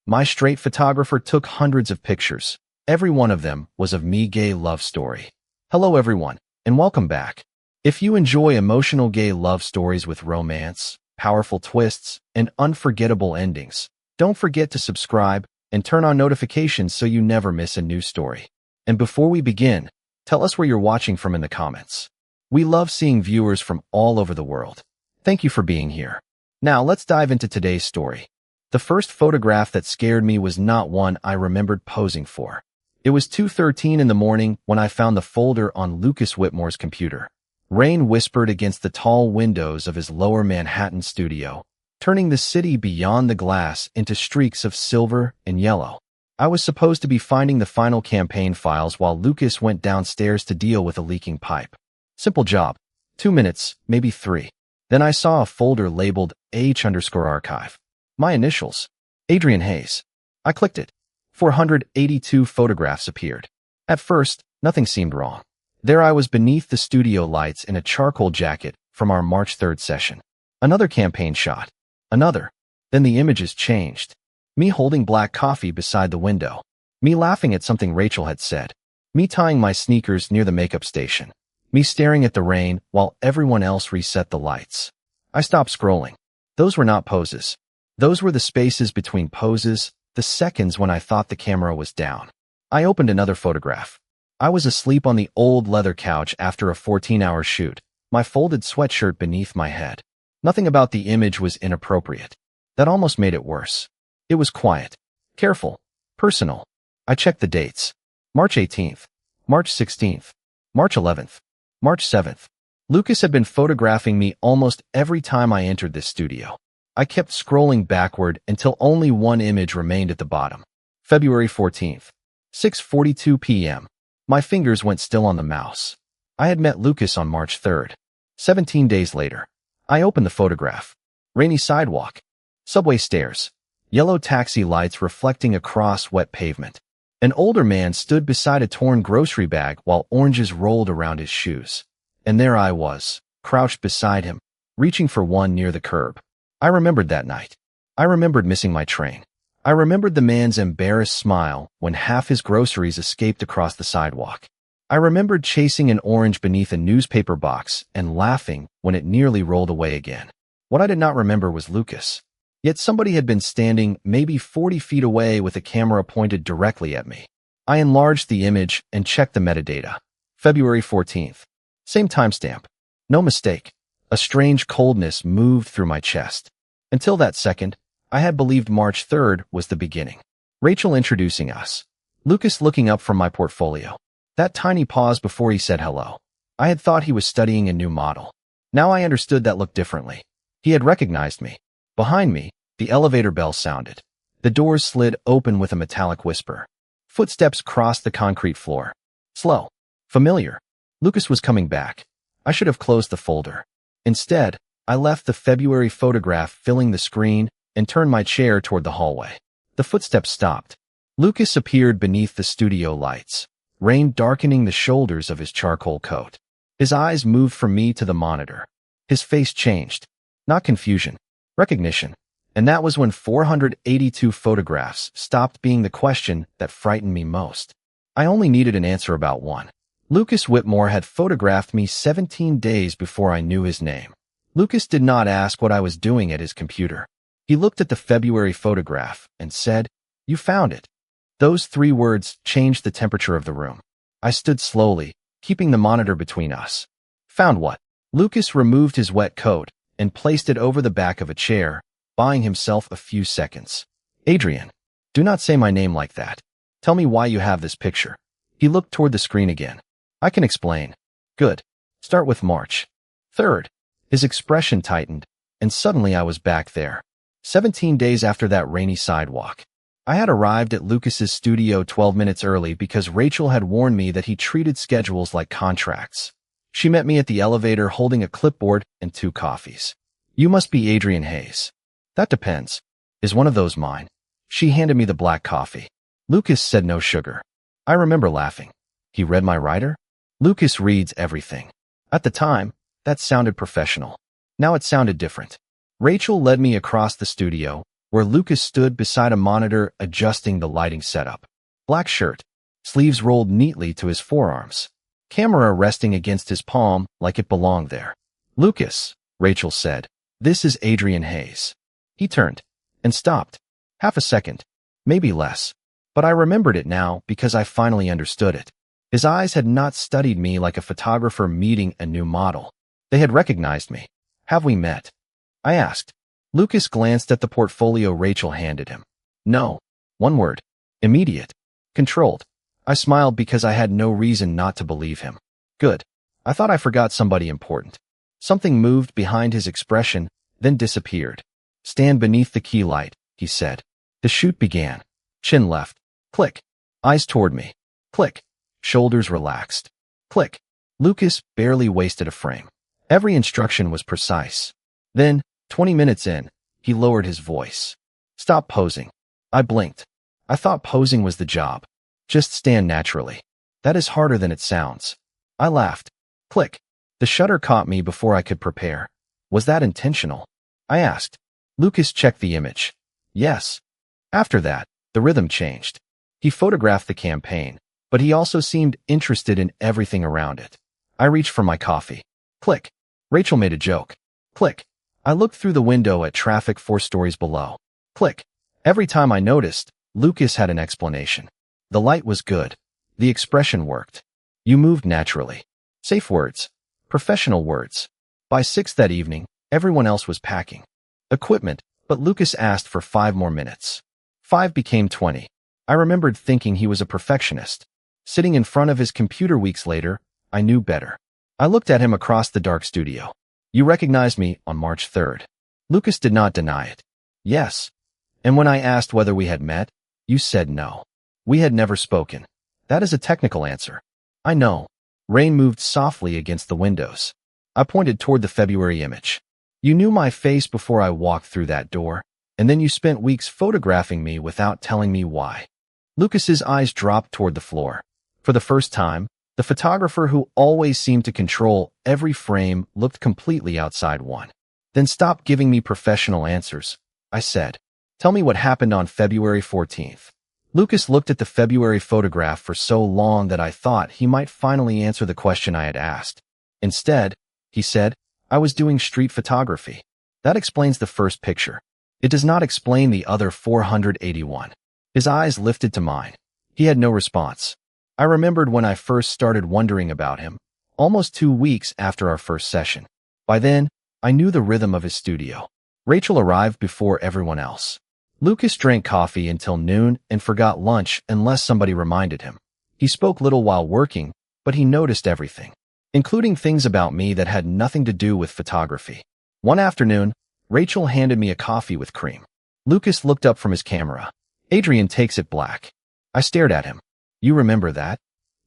My straight photographer took hundreds of pictures. Every one of them was of me gay love story. Hello everyone, and welcome back. If you enjoy emotional gay love stories with romance, powerful twists, and unforgettable endings, don't forget to subscribe and turn on notifications so you never miss a new story. And before we begin, tell us where you're watching from in the comments. We love seeing viewers from all over the world. Thank you for being here. Now let's dive into today's story. The first photograph that scared me was not one I remembered posing for. It was 2:13 in the morning when I found the folder on Lucas Whitmore's computer. Rain whispered against the tall windows of his lower Manhattan studio, turning the city beyond the glass into streaks of silver and yellow. I was supposed to be finding the final campaign files while Lucas went downstairs to deal with a leaking pipe. Simple job. 2 minutes, maybe 3. Then I saw a folder labeled H_archive. My initials. Adrian Hayes. I clicked it. 482 photographs appeared. At first, nothing seemed wrong. There I was beneath the studio lights in a charcoal jacket from our March 3rd session. Another campaign shot. Another. Then the images changed. Me holding black coffee beside the window. Me laughing at something Rachel had said. Me tying my sneakers near the makeup station. Me staring at the rain while everyone else reset the lights. I stopped scrolling. Those were not poses. Those were the spaces between poses, the seconds when I thought the camera was down. I opened another photograph. I was asleep on the old leather couch after a 14-hour shoot, my folded sweatshirt beneath my head. Nothing about the image was inappropriate. That almost made it worse. It was quiet, careful, personal. I checked the dates. March 18th, March 16th, March 11th, March 7th. Lucas had been photographing me almost every time I entered this studio. I kept scrolling backward until only one image remained at the bottom. February 14th, 6:42 p.m. My fingers went still on the mouse. I had met Lucas on March 3rd. 17 days later. I opened the photograph. Rainy sidewalk. Subway stairs. Yellow taxi lights reflecting across wet pavement. An older man stood beside a torn grocery bag while oranges rolled around his shoes. And there I was, crouched beside him, reaching for one near the curb. I remembered that night. I remembered missing my train. I remembered the man's embarrassed smile when half his groceries escaped across the sidewalk. I remembered chasing an orange beneath a newspaper box and laughing when it nearly rolled away again. What I did not remember was Lucas. Yet somebody had been standing maybe 40 feet away with a camera pointed directly at me. I enlarged the image and checked the metadata. February 14th. Same timestamp. No mistake. A strange coldness moved through my chest. Until that second, I had believed March 3rd was the beginning. Rachel introducing us. Lucas looking up from my portfolio. That tiny pause before he said hello. I had thought he was studying a new model. Now I understood that looked differently. He had recognized me. Behind me, the elevator bell sounded. The doors slid open with a metallic whisper. Footsteps crossed the concrete floor. Slow. Familiar. Lucas was coming back. I should have closed the folder. Instead, I left the February photograph filling the screen and turned my chair toward the hallway. The footsteps stopped. Lucas appeared beneath the studio lights, rain darkening the shoulders of his charcoal coat. His eyes moved from me to the monitor. His face changed. Not confusion, recognition. And that was when 482 photographs stopped being the question that frightened me most. I only needed an answer about one. Lucas Whitmore had photographed me 17 days before I knew his name. Lucas did not ask what I was doing at his computer. He looked at the February photograph and said, "You found it." Those 3 words changed the temperature of the room. I stood slowly, keeping the monitor between us. Found what? Lucas removed his wet coat and placed it over the back of a chair, buying himself a few seconds. Adrian, do not say my name like that. Tell me why you have this picture. He looked toward the screen again. I can explain. Good. Start with March 3rd. His expression tightened, and suddenly I was back there. 17 days after that rainy sidewalk. I had arrived at Lucas's studio 12 minutes early because Rachel had warned me that he treated schedules like contracts. She met me at the elevator holding a clipboard and 2 coffees. You must be Adrian Hayes. That depends. Is one of those mine? She handed me the black coffee. Lucas said no sugar. I remember laughing. He read my writer? Lucas reads everything. At the time, that sounded professional. Now it sounded different. Rachel led me across the studio, where Lucas stood beside a monitor adjusting the lighting setup. Black shirt, sleeves rolled neatly to his forearms, camera resting against his palm like it belonged there. "Lucas," Rachel said, "this is Adrian Hayes." He turned and stopped. Half a second, maybe less. But I remembered it now because I finally understood it. His eyes had not studied me like a photographer meeting a new model. They had recognized me. "Have we met?" I asked. Lucas glanced at the portfolio Rachel handed him. "No." One word. "Immediate." "Controlled." I smiled because I had no reason not to believe him. "Good." I thought I forgot somebody important. Something moved behind his expression, then disappeared. "Stand beneath the key light," he said. The shoot began. Chin left. Click. Eyes toward me. Click. Shoulders relaxed. Click. Lucas barely wasted a frame. Every instruction was precise. Then, 20 minutes in, he lowered his voice. "Stop posing." I blinked. I thought posing was the job. Just stand naturally. That is harder than it sounds. I laughed. Click. The shutter caught me before I could prepare. Was that intentional? I asked. Lucas checked the image. Yes. After that, the rhythm changed. He photographed the campaign, but he also seemed interested in everything around it. I reached for my coffee. Click. Rachel made a joke. Click. I looked through the window at traffic 4 stories below. Click. Every time I noticed, Lucas had an explanation. The light was good. The expression worked. You moved naturally. Safe words. Professional words. By 6 that evening, everyone else was packing equipment, but Lucas asked for 5 more minutes. 5 became 20. I remembered thinking he was a perfectionist. Sitting in front of his computer weeks later, I knew better. I looked at him across the dark studio. You recognized me on March 3rd. Lucas did not deny it. Yes. And when I asked whether we had met, you said no. We had never spoken. That is a technical answer. I know. Rain moved softly against the windows. I pointed toward the February image. You knew my face before I walked through that door, and then you spent weeks photographing me without telling me why. Lucas's eyes dropped toward the floor. For the first time, the photographer who always seemed to control every frame looked completely outside one. Then stop giving me professional answers, I said. Tell me what happened on February 14th. Lucas looked at the February photograph for so long that I thought he might finally answer the question I had asked. Instead, he said, I was doing street photography. That explains the first picture. It does not explain the other 481. His eyes lifted to mine. He had no response. I remembered when I first started wondering about him, almost 2 weeks after our first session. By then, I knew the rhythm of his studio. Rachel arrived before everyone else. Lucas drank coffee until noon and forgot lunch unless somebody reminded him. He spoke little while working, but he noticed everything, including things about me that had nothing to do with photography. One afternoon, Rachel handed me a coffee with cream. Lucas looked up from his camera. Adrian takes it black. I stared at him. You remember that?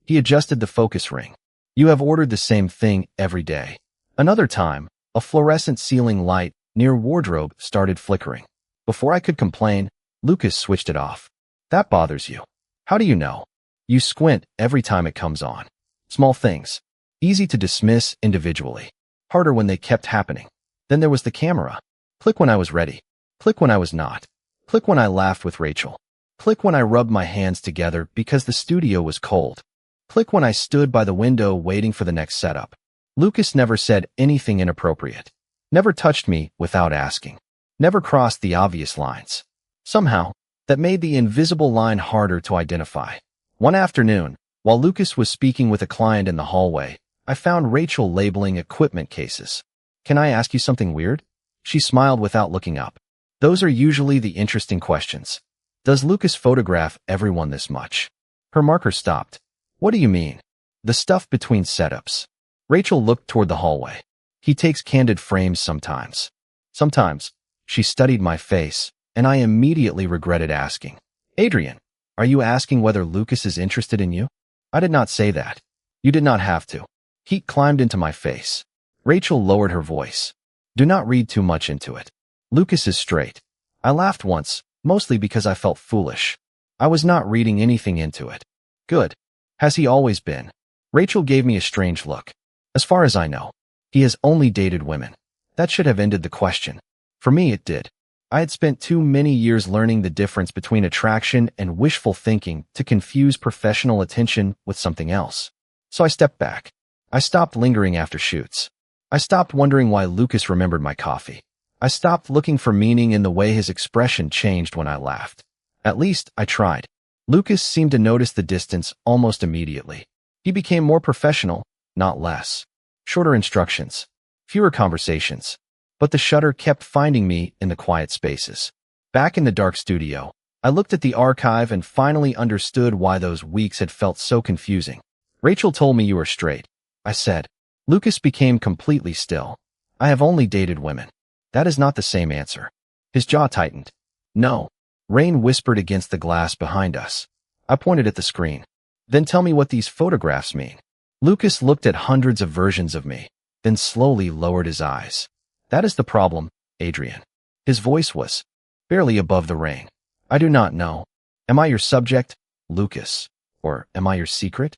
He adjusted the focus ring. You have ordered the same thing every day. Another time, a fluorescent ceiling light near wardrobe started flickering. Before I could complain, Lucas switched it off. That bothers you. How do you know? You squint every time it comes on. Small things. Easy to dismiss individually. Harder when they kept happening. Then there was the camera. Click when I was ready. Click when I was not. Click when I laughed with Rachel. Click when I rubbed my hands together because the studio was cold. Click when I stood by the window waiting for the next setup. Lucas never said anything inappropriate. Never touched me without asking. Never crossed the obvious lines. Somehow, that made the invisible line harder to identify. One afternoon, while Lucas was speaking with a client in the hallway, I found Rachel labeling equipment cases. Can I ask you something weird? She smiled without looking up. Those are usually the interesting questions. Does Lucas photograph everyone this much? Her marker stopped. What do you mean? The stuff between setups. Rachel looked toward the hallway. He takes candid frames sometimes. Sometimes. She studied my face, and I immediately regretted asking. Adrian, are you asking whether Lucas is interested in you? I did not say that. You did not have to. Heat climbed into my face. Rachel lowered her voice. Do not read too much into it. Lucas is straight. I laughed once, mostly because I felt foolish. I was not reading anything into it. Good. Has he always been? Rachel gave me a strange look. As far as I know, he has only dated women. That should have ended the question. For me, it did. I had spent too many years learning the difference between attraction and wishful thinking to confuse professional attention with something else. So I stepped back. I stopped lingering after shoots. I stopped wondering why Lucas remembered my coffee. I stopped looking for meaning in the way his expression changed when I laughed. At least, I tried. Lucas seemed to notice the distance almost immediately. He became more professional, not less. Shorter instructions. Fewer conversations. But the shutter kept finding me in the quiet spaces. Back in the dark studio, I looked at the archive and finally understood why those weeks had felt so confusing. Rachel told me you were straight, I said. Lucas became completely still. I have only dated women. That is not the same answer. His jaw tightened. No. Rain whispered against the glass behind us. I pointed at the screen. Then tell me what these photographs mean. Lucas looked at hundreds of versions of me, then slowly lowered his eyes. That is the problem, Adrian. His voice was barely above the rain. I do not know. Am I your subject, Lucas? Or am I your secret?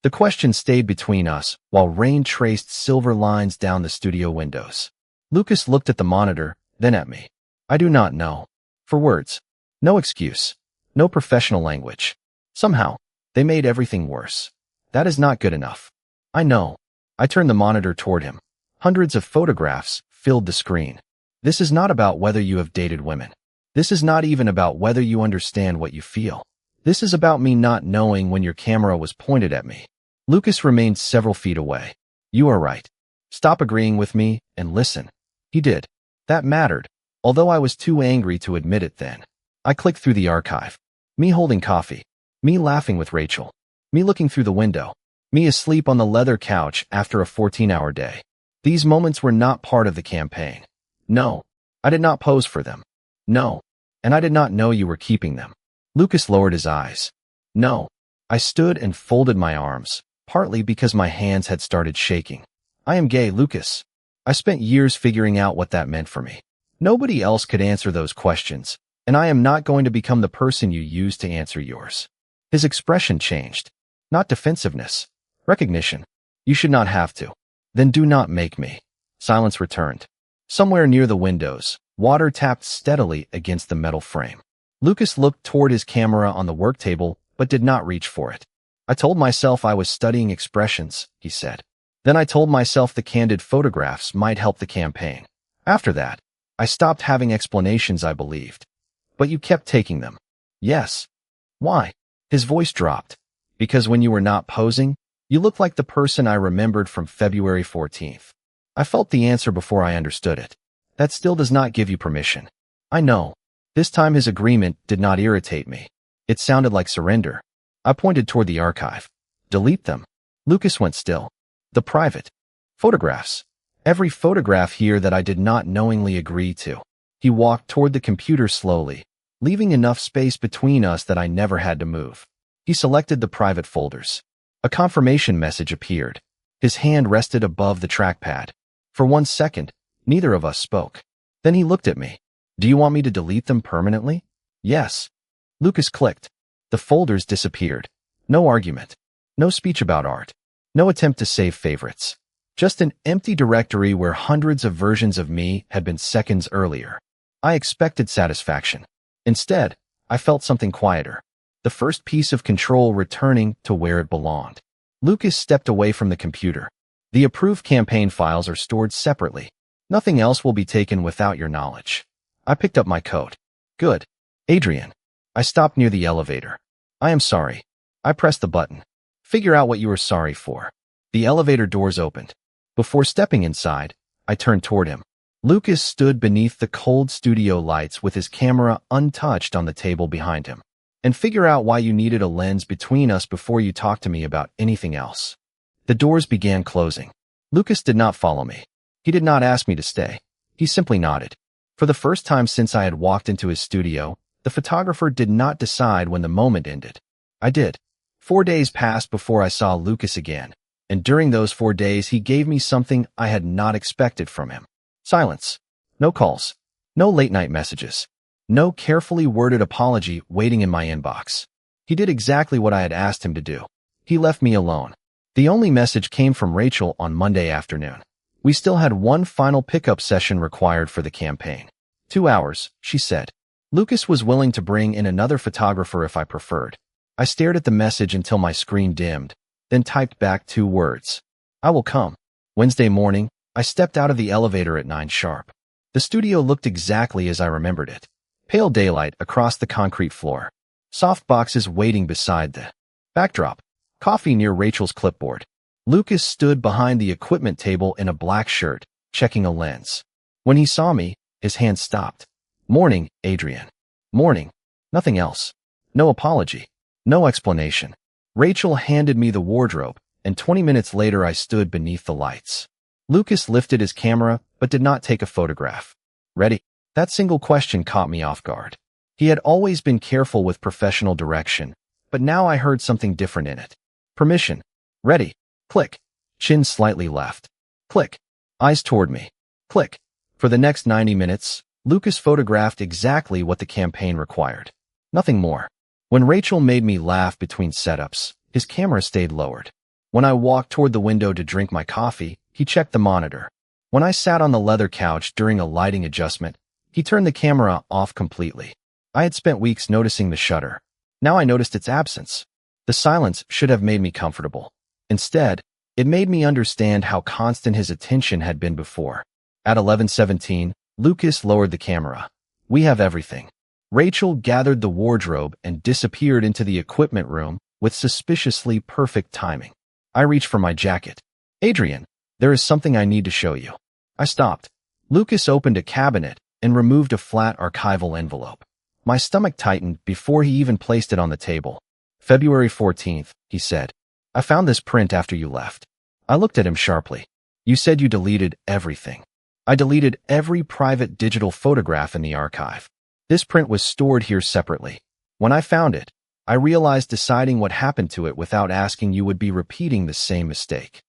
The question stayed between us while rain traced silver lines down the studio windows. Lucas looked at the monitor, then at me. I do not know. For words. No excuse. No professional language. Somehow, they made everything worse. That is not good enough. I know. I turned the monitor toward him. Hundreds of photographs filled the screen. This is not about whether you have dated women. This is not even about whether you understand what you feel. This is about me not knowing when your camera was pointed at me. Lucas remained several feet away. You are right. Stop agreeing with me and listen. He did. That mattered, although I was too angry to admit it then. I clicked through the archive. Me holding coffee. Me laughing with Rachel. Me looking through the window. Me asleep on the leather couch after a 14-hour day. These moments were not part of the campaign. No, I did not pose for them. No, and I did not know you were keeping them. Lucas lowered his eyes. No. I stood and folded my arms, partly because my hands had started shaking. I am gay, Lucas. I spent years figuring out what that meant for me. Nobody else could answer those questions, and I am not going to become the person you use to answer yours. His expression changed. Not defensiveness. Recognition. You should not have to. Then do not make me. Silence returned. Somewhere near the windows, water tapped steadily against the metal frame. Lucas looked toward his camera on the work table, but did not reach for it. I told myself I was studying expressions, he said. Then I told myself the candid photographs might help the campaign. After that, I stopped having explanations I believed. But you kept taking them. Yes. Why? His voice dropped. Because when you were not posing, you looked like the person I remembered from February 14th. I felt the answer before I understood it. That still does not give you permission. I know. This time his agreement did not irritate me. It sounded like surrender. I pointed toward the archive. Delete them. Lucas went still. The private photographs. Every photograph here that I did not knowingly agree to. He walked toward the computer slowly, leaving enough space between us that I never had to move. He selected the private folders. A confirmation message appeared. His hand rested above the trackpad. For 1 second, neither of us spoke. Then he looked at me. Do you want me to delete them permanently? Yes. Lucas clicked. The folders disappeared. No argument. No speech about art. No attempt to save favorites. Just an empty directory where hundreds of versions of me had been seconds earlier. I expected satisfaction. Instead, I felt something quieter. The first piece of control returning to where it belonged. Lucas stepped away from the computer. The approved campaign files are stored separately. Nothing else will be taken without your knowledge. I picked up my coat. Good. Adrian. I stopped near the elevator. I am sorry. I pressed the button. Figure out what you are sorry for. The elevator doors opened. Before stepping inside, I turned toward him. Lucas stood beneath the cold studio lights with his camera untouched on the table behind him. And figure out why you needed a lens between us before you talked to me about anything else. The doors began closing. Lucas did not follow me. He did not ask me to stay. He simply nodded. For the first time since I had walked into his studio, the photographer did not decide when the moment ended. I did. 4 days passed before I saw Lucas again, and during those 4 days he gave me something I had not expected from him. Silence. No calls. No late-night messages. No carefully worded apology waiting in my inbox. He did exactly what I had asked him to do. He left me alone. The only message came from Rachel on Monday afternoon. We still had one final pickup session required for the campaign. 2 hours, she said. Lucas was willing to bring in another photographer if I preferred. I stared at the message until my screen dimmed, then typed back 2 words. I will come. Wednesday morning, I stepped out of the elevator at 9 sharp. The studio looked exactly as I remembered it. Pale daylight across the concrete floor. Soft boxes waiting beside the backdrop. Coffee near Rachel's clipboard. Lucas stood behind the equipment table in a black shirt, checking a lens. When he saw me, his hand stopped. Morning, Adrian. Morning. Nothing else. No apology. No explanation. Rachel handed me the wardrobe, and 20 minutes later I stood beneath the lights. Lucas lifted his camera, but did not take a photograph. Ready? That single question caught me off guard. He had always been careful with professional direction, but now I heard something different in it. Permission. Ready. Click. Chin slightly left. Click. Eyes toward me. Click. For the next 90 minutes, Lucas photographed exactly what the campaign required. Nothing more. When Rachel made me laugh between setups, his camera stayed lowered. When I walked toward the window to drink my coffee, he checked the monitor. When I sat on the leather couch during a lighting adjustment, he turned the camera off completely. I had spent weeks noticing the shutter. Now I noticed its absence. The silence should have made me comfortable. Instead, it made me understand how constant his attention had been before. At 11:17, Lucas lowered the camera. We have everything. Rachel gathered the wardrobe and disappeared into the equipment room with suspiciously perfect timing. I reached for my jacket. Adrian, there is something I need to show you. I stopped. Lucas opened a cabinet and removed a flat archival envelope. My stomach tightened before he even placed it on the table. February 14th, he said. I found this print after you left. I looked at him sharply. You said you deleted everything. I deleted every private digital photograph in the archive. This print was stored here separately. When I found it, I realized deciding what happened to it without asking you would be repeating the same mistake.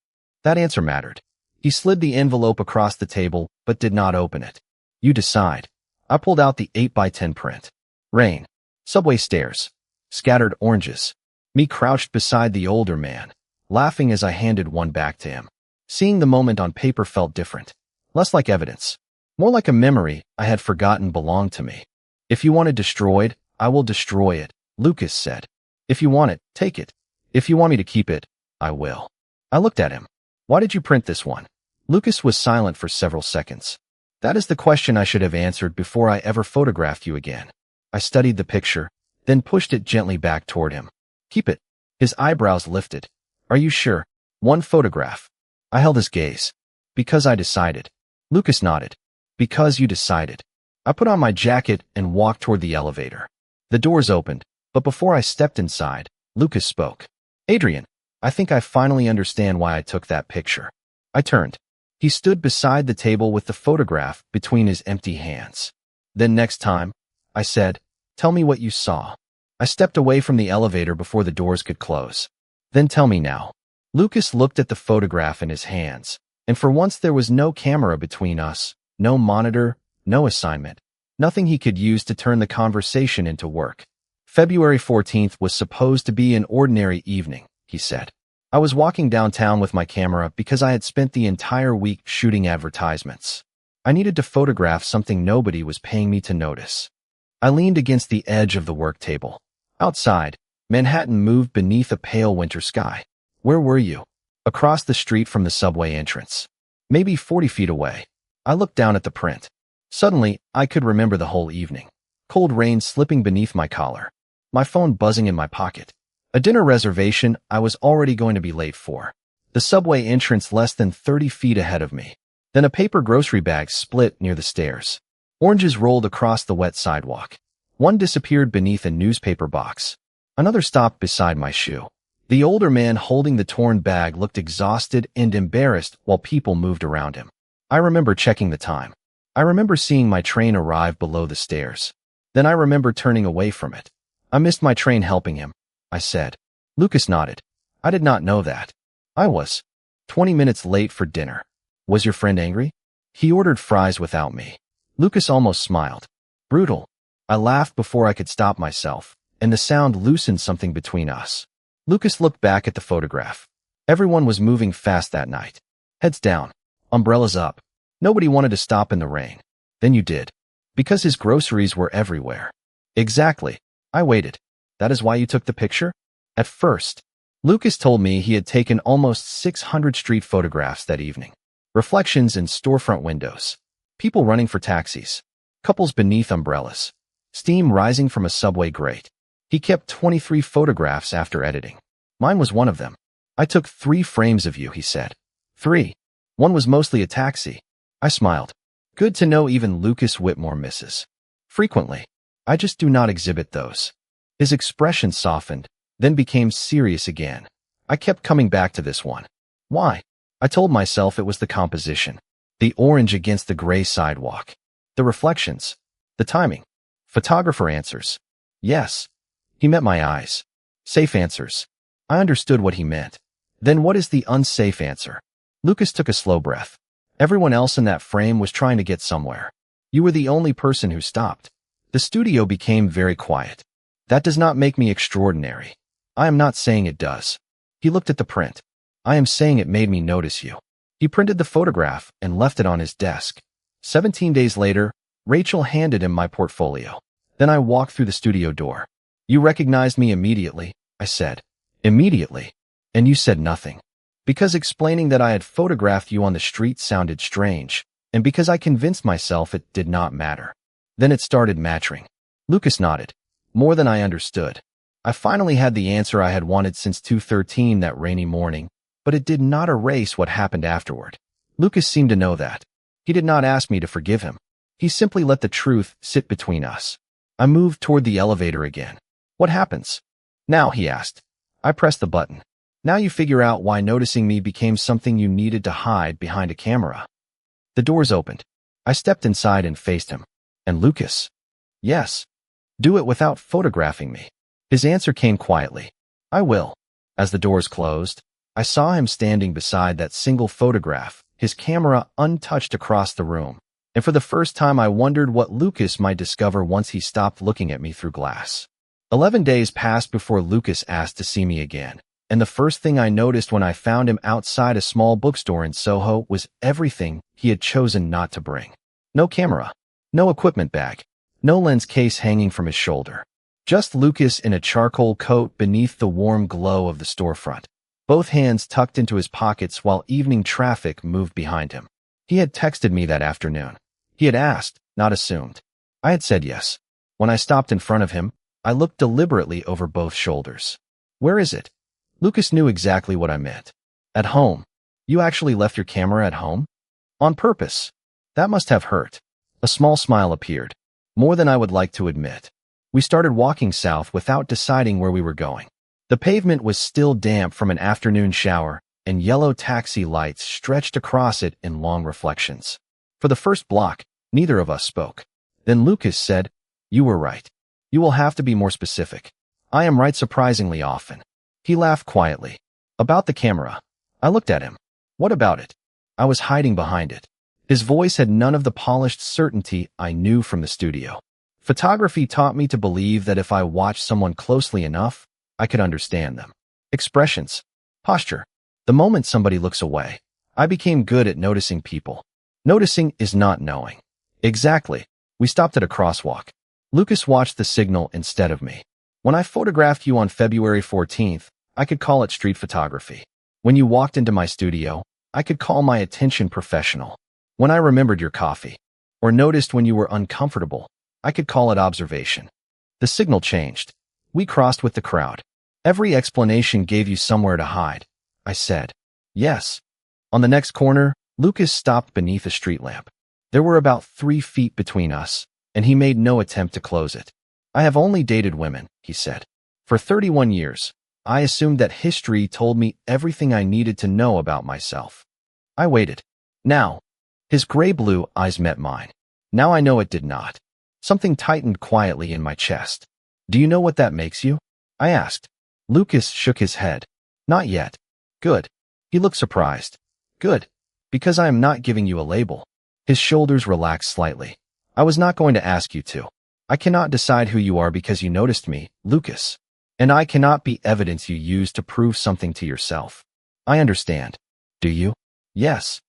That answer mattered. He slid the envelope across the table, but did not open it. You decide. I pulled out the 8x10 print. Rain. Subway stairs. Scattered oranges. Me crouched beside the older man, laughing as I handed one back to him. Seeing the moment on paper felt different. Less like evidence. More like a memory I had forgotten belonged to me. If you want it destroyed, I will destroy it, Lucas said. If you want it, take it. If you want me to keep it, I will. I looked at him. Why did you print this one? Lucas was silent for several seconds. That is the question I should have answered before I ever photographed you again. I studied the picture, then pushed it gently back toward him. Keep it. His eyebrows lifted. Are you sure? One photograph. I held his gaze. Because I decided. Lucas nodded. Because you decided. I put on my jacket and walked toward the elevator. The doors opened, but before I stepped inside, Lucas spoke. Adrian, I think I finally understand why I took that picture. I turned. He stood beside the table with the photograph between his empty hands. Then next time, I said, tell me what you saw. I stepped away from the elevator before the doors could close. Then tell me now. Lucas looked at the photograph in his hands, and for once there was no camera between us, no monitor, no assignment, nothing he could use to turn the conversation into work. February 14th was supposed to be an ordinary evening, he said. I was walking downtown with my camera because I had spent the entire week shooting advertisements. I needed to photograph something nobody was paying me to notice. I leaned against the edge of the work table. Outside, Manhattan moved beneath a pale winter sky. Where were you? Across the street from the subway entrance. Maybe 40 feet away. I looked down at the print. Suddenly, I could remember the whole evening. Cold rain slipping beneath my collar. My phone buzzing in my pocket. A dinner reservation I was already going to be late for. The subway entrance less than 30 feet ahead of me. Then a paper grocery bag split near the stairs. Oranges rolled across the wet sidewalk. One disappeared beneath a newspaper box. Another stopped beside my shoe. The older man holding the torn bag looked exhausted and embarrassed while people moved around him. I remember checking the time. I remember seeing my train arrive below the stairs. Then I remember turning away from it. I missed my train helping him, I said. Lucas nodded. I did not know that. I was 20 minutes late for dinner. Was your friend angry? He ordered fries without me. Lucas almost smiled. Brutal. I laughed before I could stop myself, and the sound loosened something between us. Lucas looked back at the photograph. Everyone was moving fast that night. Heads down. Umbrellas up. Nobody wanted to stop in the rain. Then you did. Because his groceries were everywhere. Exactly. I waited. That is why you took the picture? At first, Lucas told me he had taken almost 600 street photographs that evening. Reflections in storefront windows. People running for taxis. Couples beneath umbrellas. Steam rising from a subway grate. He kept 23 photographs after editing. Mine was one of them. I took 3 frames of you, he said. 3. One was mostly a taxi. I smiled. Good to know even Lucas Whitmore misses. Frequently. I just do not exhibit those. His expression softened, then became serious again. I kept coming back to this one. Why? I told myself it was the composition. The orange against the gray sidewalk. The reflections. The timing. Photographer answers. Yes. He met my eyes. Safe answers. I understood what he meant. Then what is the unsafe answer? Lucas took a slow breath. Everyone else in that frame was trying to get somewhere. You were the only person who stopped. The studio became very quiet. That does not make me extraordinary. I am not saying it does. He looked at the print. I am saying it made me notice you. He printed the photograph and left it on his desk. 17 days later, Rachel handed him my portfolio. Then I walked through the studio door. You recognized me immediately, I said. Immediately. And you said nothing. Because explaining that I had photographed you on the street sounded strange, and because I convinced myself it did not matter. Then it started matching. Lucas nodded. More than I understood. I finally had the answer I had wanted since 2:13 that rainy morning, but it did not erase what happened afterward. Lucas seemed to know that. He did not ask me to forgive him. He simply let the truth sit between us. I moved toward the elevator again. What happens? Now, he asked. I pressed the button. Now you figure out why noticing me became something you needed to hide behind a camera. The doors opened. I stepped inside and faced him. And Lucas? Yes. Do it without photographing me. His answer came quietly. I will. As the doors closed, I saw him standing beside that single photograph, his camera untouched across the room. And for the first time I wondered what Lucas might discover once he stopped looking at me through glass. 11 days passed before Lucas asked to see me again. And the first thing I noticed when I found him outside a small bookstore in Soho was everything he had chosen not to bring. No camera. No equipment bag. No lens case hanging from his shoulder. Just Lucas in a charcoal coat beneath the warm glow of the storefront. Both hands tucked into his pockets while evening traffic moved behind him. He had texted me that afternoon. He had asked, not assumed. I had said yes. When I stopped in front of him, I looked deliberately over both shoulders. Where is it? Lucas knew exactly what I meant. At home. You actually left your camera at home? On purpose. That must have hurt. A small smile appeared. More than I would like to admit. We started walking south without deciding where we were going. The pavement was still damp from an afternoon shower, and yellow taxi lights stretched across it in long reflections. For the first block, neither of us spoke. Then Lucas said, You were right. You will have to be more specific. I am right surprisingly often. He laughed quietly. About the camera. I looked at him. What about it? I was hiding behind it. His voice had none of the polished certainty I knew from the studio. Photography taught me to believe that if I watched someone closely enough, I could understand them. Expressions. Posture. The moment somebody looks away, I became good at noticing people. Noticing is not knowing. Exactly. We stopped at a crosswalk. Lucas watched the signal instead of me. When I photographed you on February 14th, I could call it street photography. When you walked into my studio, I could call my attention professional. When I remembered your coffee, or noticed when you were uncomfortable, I could call it observation. The signal changed. We crossed with the crowd. Every explanation gave you somewhere to hide. I said, yes. On the next corner, Lucas stopped beneath a street lamp. There were about 3 feet between us, and he made no attempt to close it. I have only dated women, he said. For 31 years, I assumed that history told me everything I needed to know about myself. I waited. Now, his gray-blue eyes met mine. Now I know it did not. Something tightened quietly in my chest. Do you know what that makes you? I asked. Lucas shook his head. Not yet. Good. He looked surprised. Good. Because I am not giving you a label. His shoulders relaxed slightly. I was not going to ask you to. I cannot decide who you are because you noticed me, Lucas. And I cannot be evidence you use to prove something to yourself. I understand. Do you? Yes.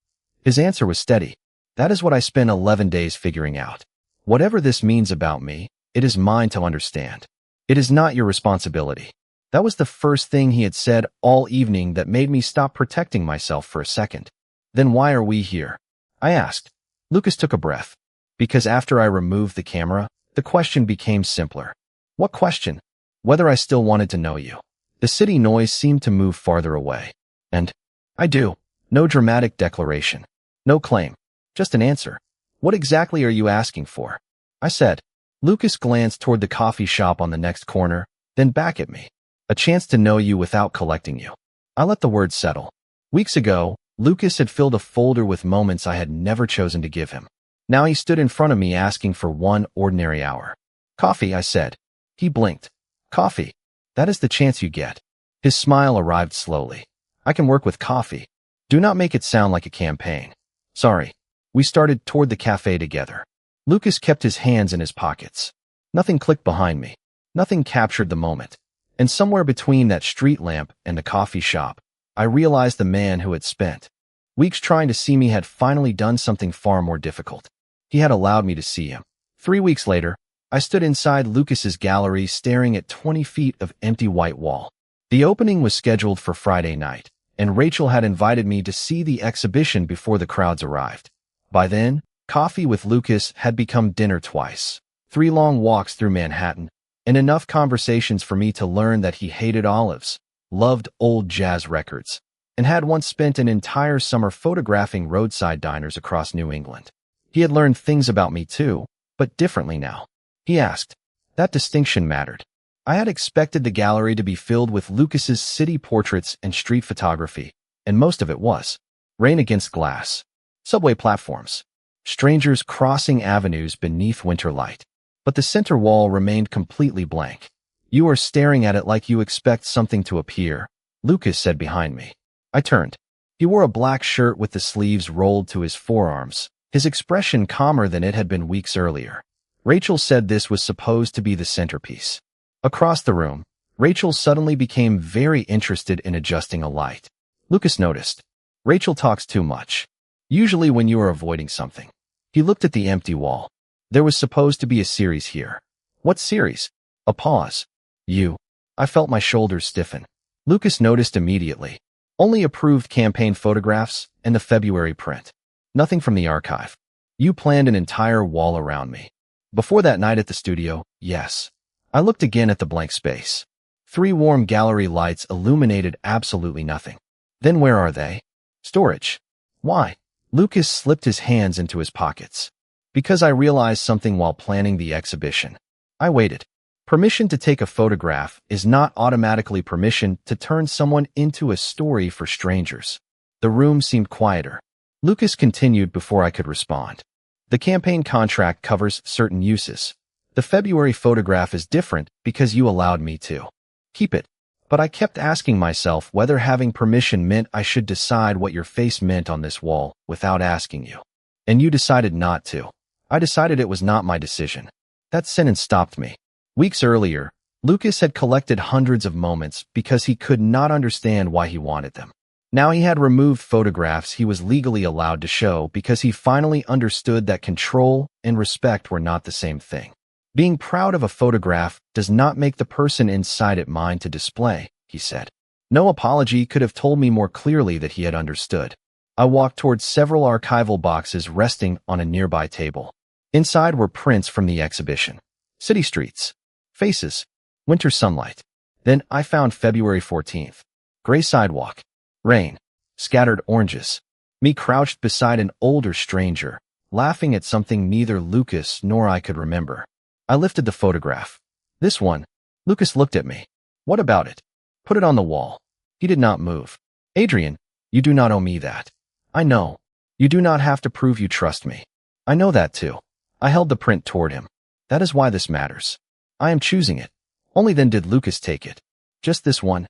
His answer was steady. That is what I spent 11 days figuring out. Whatever this means about me, it is mine to understand. It is not your responsibility. That was the first thing he had said all evening that made me stop protecting myself for a second. Then why are we here? I asked. Lucas took a breath. Because after I removed the camera, the question became simpler. What question? Whether I still wanted to know you. The city noise seemed to move farther away. And I do. No dramatic declaration. No claim. Just an answer. What exactly are you asking for? I said. Lucas glanced toward the coffee shop on the next corner, then back at me. A chance to know you without collecting you. I let the words settle. Weeks ago, Lucas had filled a folder with moments I had never chosen to give him. Now he stood in front of me asking for one ordinary hour. Coffee, I said. He blinked. Coffee. That is the chance you get. His smile arrived slowly. I can work with coffee. Do not make it sound like a campaign. Sorry. We started toward the cafe together. Lucas kept his hands in his pockets. Nothing clicked behind me. Nothing captured the moment. And somewhere between that street lamp and the coffee shop, I realized the man who had spent weeks trying to see me had finally done something far more difficult. He had allowed me to see him. 3 weeks later, I stood inside Lucas's gallery staring at 20 feet of empty white wall. The opening was scheduled for Friday night, and Rachel had invited me to see the exhibition before the crowds arrived. By then, coffee with Lucas had become dinner twice, 3 long walks through Manhattan, and enough conversations for me to learn that he hated olives, loved old jazz records, and had once spent an entire summer photographing roadside diners across New England. He had learned things about me too, but differently now. He asked. That distinction mattered. I had expected the gallery to be filled with Lucas's city portraits and street photography, and most of it was. Rain against glass. Subway platforms. Strangers crossing avenues beneath winter light. But the center wall remained completely blank. You are staring at it like you expect something to appear, Lucas said behind me. I turned. He wore a black shirt with the sleeves rolled to his forearms, his expression calmer than it had been weeks earlier. Rachel said this was supposed to be the centerpiece. Across the room, Rachel suddenly became very interested in adjusting a light. Lucas noticed. Rachel talks too much. Usually when you are avoiding something. He looked at the empty wall. There was supposed to be a series here. What series? A pause. You. I felt my shoulders stiffen. Lucas noticed immediately. Only approved campaign photographs and the February print. Nothing from the archive. You planned an entire wall around me. Before that night at the studio, yes. I looked again at the blank space. 3 warm gallery lights illuminated absolutely nothing. Then where are they? Storage. Why? Lucas slipped his hands into his pockets. Because I realized something while planning the exhibition. I waited. Permission to take a photograph is not automatically permission to turn someone into a story for strangers. The room seemed quieter. Lucas continued before I could respond. The campaign contract covers certain uses. The February photograph is different because you allowed me to keep it. But I kept asking myself whether having permission meant I should decide what your face meant on this wall without asking you. And you decided not to. I decided it was not my decision. That sentence stopped me. Weeks earlier, Lucas had collected hundreds of moments because he could not understand why he wanted them. Now he had removed photographs he was legally allowed to show because he finally understood that control and respect were not the same thing. Being proud of a photograph does not make the person inside it mine to display, he said. No apology could have told me more clearly that he had understood. I walked towards several archival boxes resting on a nearby table. Inside were prints from the exhibition. City streets. Faces. Winter sunlight. Then I found February 14th. Gray sidewalk. Rain. Scattered oranges. Me crouched beside an older stranger, laughing at something neither Lucas nor I could remember. I lifted the photograph. This one. Lucas looked at me. What about it? Put it on the wall. He did not move. Adrian, you do not owe me that. I know. You do not have to prove you trust me. I know that too. I held the print toward him. That is why this matters. I am choosing it. Only then did Lucas take it. Just this one.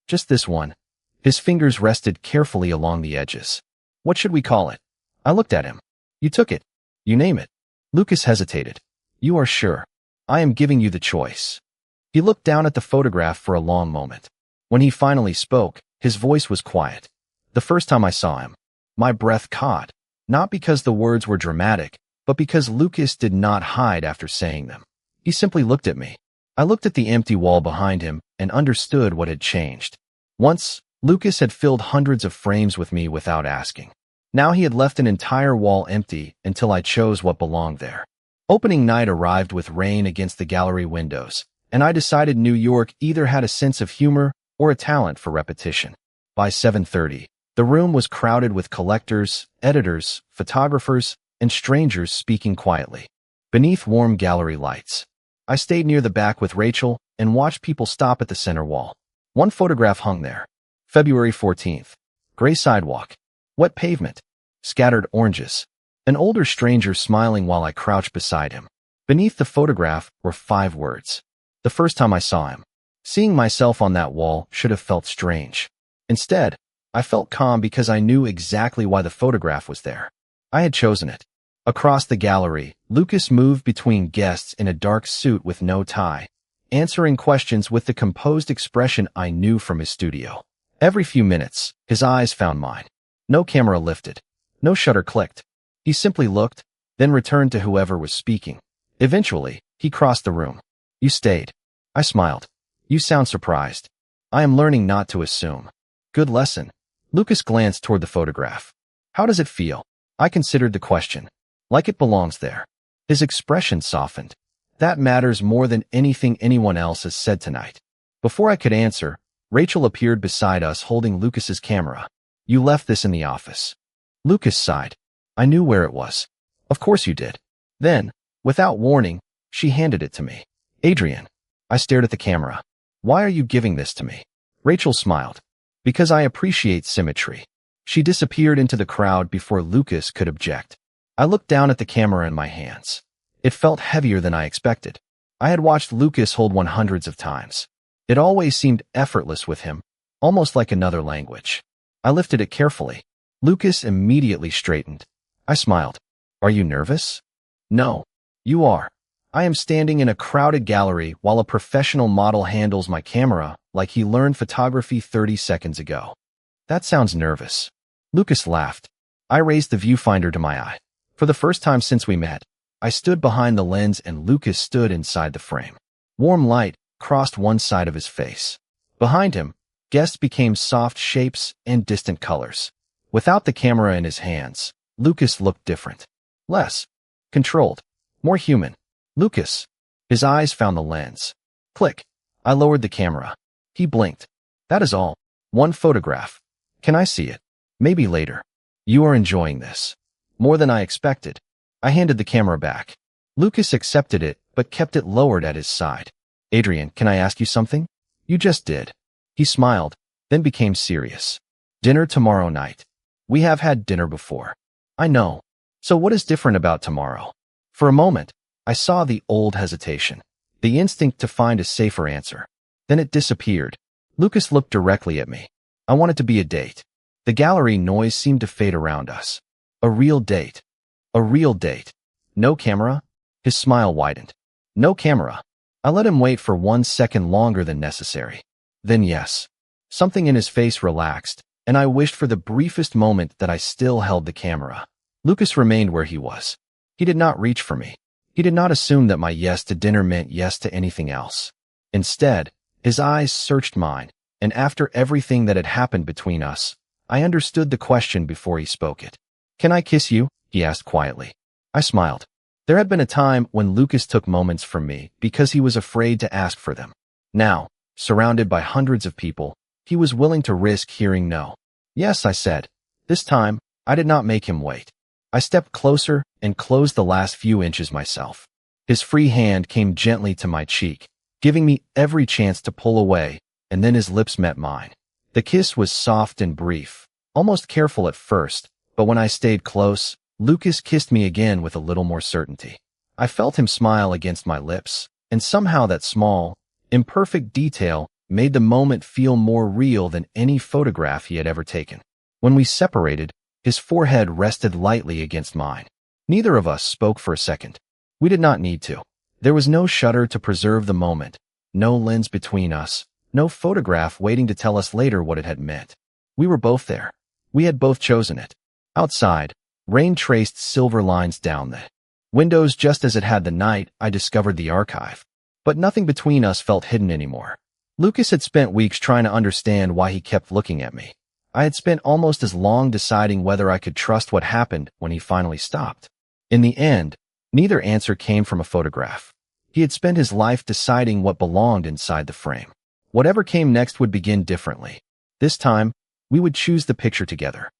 Just this one. His fingers rested carefully along the edges. What should we call it? I looked at him. You took it. You name it. Lucas hesitated. You are sure? I am giving you the choice. He looked down at the photograph for a long moment. When he finally spoke, his voice was quiet. The first time I saw him, my breath caught, not because the words were dramatic, but because Lucas did not hide after saying them. He simply looked at me. I looked at the empty wall behind him and understood what had changed. Once, Lucas had filled hundreds of frames with me without asking. Now he had left an entire wall empty until I chose what belonged there. Opening night arrived with rain against the gallery windows, and I decided New York either had a sense of humor or a talent for repetition. By 7:30, the room was crowded with collectors, editors, photographers, and strangers speaking quietly. Beneath warm gallery lights, I stayed near the back with Rachel and watched people stop at the center wall. One photograph hung there. February 14th. Gray sidewalk. Wet pavement. Scattered oranges. An older stranger smiling while I crouched beside him. Beneath the photograph were 5 words. The first time I saw him. Seeing myself on that wall should have felt strange. Instead, I felt calm because I knew exactly why the photograph was there. I had chosen it. Across the gallery, Lucas moved between guests in a dark suit with no tie, answering questions with the composed expression I knew from his studio. Every few minutes, his eyes found mine. No camera lifted. No shutter clicked. He simply looked, then returned to whoever was speaking. Eventually, he crossed the room. "You stayed." I smiled. "You sound surprised." "I am learning not to assume." "Good lesson." Lucas glanced toward the photograph. "How does it feel?" I considered the question. "Like it belongs there." His expression softened. "That matters more than anything anyone else has said tonight." Before I could answer, Rachel appeared beside us holding Lucas's camera. "You left this in the office." Lucas sighed. "I knew where it was." "Of course you did." Then, without warning, she handed it to me. "Adrian." I stared at the camera. "Why are you giving this to me?" Rachel smiled. "Because I appreciate symmetry." She disappeared into the crowd before Lucas could object. I looked down at the camera in my hands. It felt heavier than I expected. I had watched Lucas hold one hundreds of times. It always seemed effortless with him, almost like another language. I lifted it carefully. Lucas immediately straightened. I smiled. "Are you nervous?" "No. You are." I am standing in a crowded gallery while a professional model handles my camera like he learned photography 30 seconds ago. "That sounds nervous." Lucas laughed. I raised the viewfinder to my eye. For the first time since we met, I stood behind the lens and Lucas stood inside the frame. Warm light crossed one side of his face. Behind him, guests became soft shapes and distant colors. Without the camera in his hands, Lucas looked different. Less controlled. More human. "Lucas." His eyes found the lens. Click. I lowered the camera. He blinked. "That is all. One photograph. Can I see it?" "Maybe later." "You are enjoying this." "More than I expected." I handed the camera back. Lucas accepted it, but kept it lowered at his side. "Adrian, can I ask you something?" "You just did." He smiled, then became serious. "Dinner tomorrow night." "We have had dinner before." "I know. So what is different about tomorrow?" For a moment, I saw the old hesitation, the instinct to find a safer answer. Then it disappeared. Lucas looked directly at me. I wanted to be a date. The gallery noise seemed to fade around us. A real date. A real date. No camera? His smile widened. No camera. I let him wait for 1 second longer than necessary. Then yes. Something in his face relaxed, and I wished for the briefest moment that I still held the camera. Lucas remained where he was. He did not reach for me. He did not assume that my yes to dinner meant yes to anything else. Instead, his eyes searched mine, and after everything that had happened between us, I understood the question before he spoke it. "Can I kiss you?" he asked quietly. I smiled. There had been a time when Lucas took moments from me because he was afraid to ask for them. Now, surrounded by hundreds of people, he was willing to risk hearing no. "Yes," I said. This time, I did not make him wait. I stepped closer and closed the last few inches myself. His free hand came gently to my cheek, giving me every chance to pull away, and then his lips met mine. The kiss was soft and brief, almost careful at first, but when I stayed close, Lucas kissed me again with a little more certainty. I felt him smile against my lips, and somehow that small, imperfect detail made the moment feel more real than any photograph he had ever taken. When we separated, his forehead rested lightly against mine. Neither of us spoke for a second. We did not need to. There was no shutter to preserve the moment, no lens between us, no photograph waiting to tell us later what it had meant. We were both there. We had both chosen it. Outside, rain traced silver lines down the Windows just as it had the night I discovered the archive. But nothing between us felt hidden anymore. Lucas had spent weeks trying to understand why he kept looking at me. I had spent almost as long deciding whether I could trust what happened when he finally stopped. In the end, neither answer came from a photograph. He had spent his life deciding what belonged inside the frame. Whatever came next would begin differently. This time, we would choose the picture together.